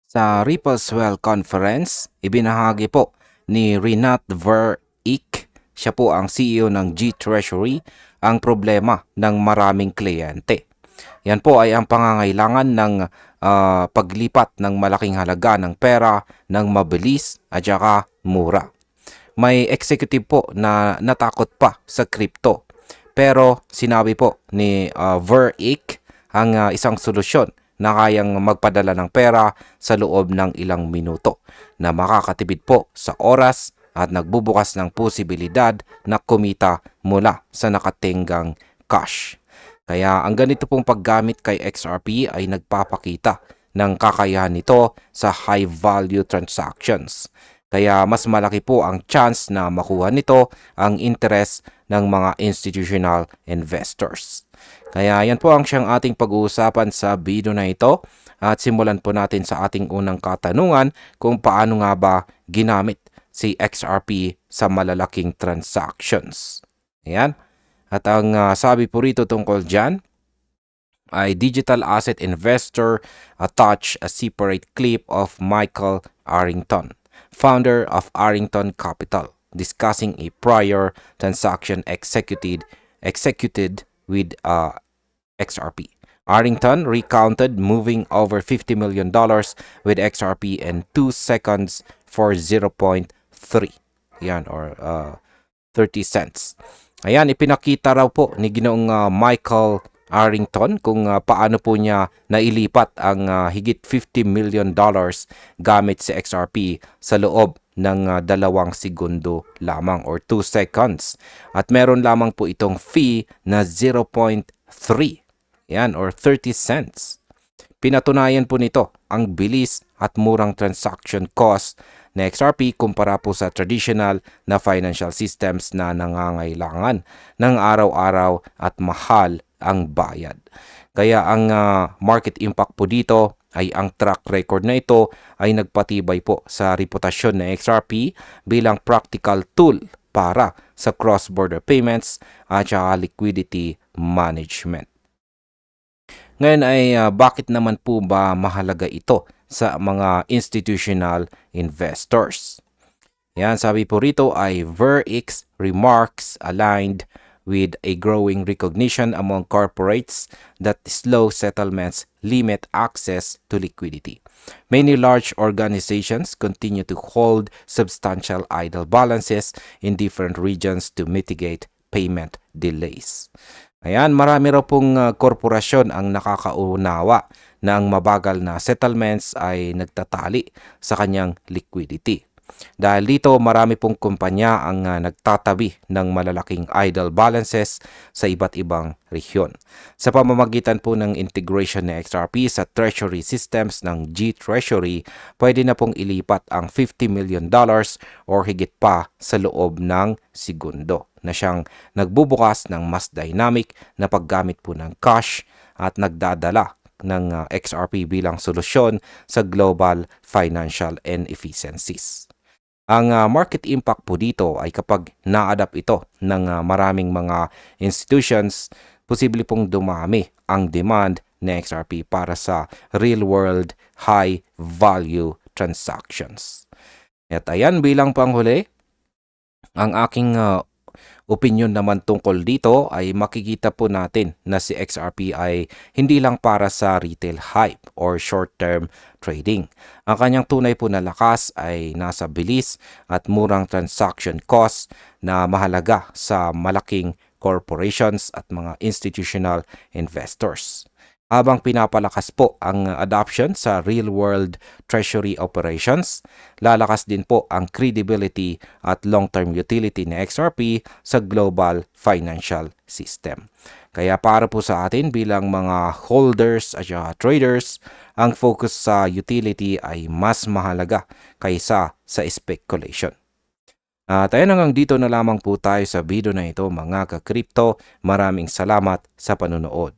Sa Rippleswell Conference, ibinahagi po ni Rinat Ver-Ik, siya po ang CEO ng G-Treasury, ang problema ng maraming kliyente. Yan po ay ang pangangailangan ng paglipat ng malaking halaga ng pera ng mabilis at saka mura. May executive po na natakot pa sa crypto. Pero sinabi po ni Ver-Ik ang isang solusyon na kayang magpadala ng pera sa loob ng ilang minuto na makakatipid po sa oras at nagbubukas ng posibilidad na kumita mula sa nakatinggang cash. Kaya ang ganito pong paggamit kay XRP ay nagpapakita ng kakayahan nito sa high value transactions. Kaya mas malaki po ang chance na makuha nito ang interest ng mga institutional investors. Kaya yan po ang siyang ating pag-uusapan sa video na ito at simulan po natin sa ating unang katanungan kung paano nga ba ginamit si XRP sa malalaking transactions. Ayan. At ang sabi po rito tungkol dyan ay digital asset investor attach a separate clip of Michael Arrington, founder of Arrington Capital, discussing a prior transaction executed with XRP. Arrington recounted moving over $50 million with XRP in 2 seconds for 0.3. Yan, or 30 cents. Ayan, ipinakita raw po ni Ginoong Michael Arrington kung paano po niya nailipat ang higit $50 million gamit si XRP sa loob ng 2 segundo lamang or 2 seconds. At meron lamang po itong fee na 0.3. Yan, or 30 cents. Pinatunayan po nito ang bilis at murang transaction cost na XRP kumpara po sa traditional na financial systems na nangangailangan ng araw-araw at mahal ang bayad. Kaya ang market impact po dito ay ang track record na ito ay nagpatibay po sa reputasyon ng XRP bilang practical tool para sa cross-border payments at liquidity management. Ngayon ay bakit naman po ba mahalaga ito sa mga institutional investors? Yan, sabi po rito ay Ver-Ik's remarks aligned with a growing recognition among corporates that slow settlements limit access to liquidity. Many large organizations continue to hold substantial idle balances in different regions to mitigate payment delays. Ayan, marami raw pong korporasyon ang nakakaunawa na ang mabagal na settlements ay nagtatali sa kanyang liquidity. Dahil dito, marami pong kumpanya ang nagtatabi ng malalaking idle balances sa iba't ibang rehiyon. Sa pamamagitan po ng integration ng XRP sa treasury systems ng G-Treasury, pwede na pong ilipat ang $50 million or higit pa sa loob ng segundo na siyang nagbubukas ng mas dynamic na paggamit po ng cash at nagdadala ng XRP bilang solusyon sa global financial inefficiencies. Ang market impact po dito ay kapag na-adapt ito ng maraming mga institutions, posible pong dumami ang demand ng XRP para sa real-world high-value transactions. At ayan, bilang panghuli, ang aking opinion naman tungkol dito ay makikita po natin na si XRP ay hindi lang para sa retail hype or short-term trading. Ang kanyang tunay po na lakas ay nasa bilis at murang transaction cost na mahalaga sa malaking corporations at mga institutional investors. Habang pinapalakas po ang adoption sa real-world treasury operations, lalakas din po ang credibility at long-term utility ng XRP sa global financial system. Kaya para po sa atin bilang mga holders at traders, ang focus sa utility ay mas mahalaga kaysa sa speculation. At ayun, hanggang dito na lamang po tayo sa video na ito mga ka-crypto. Maraming salamat sa panunood.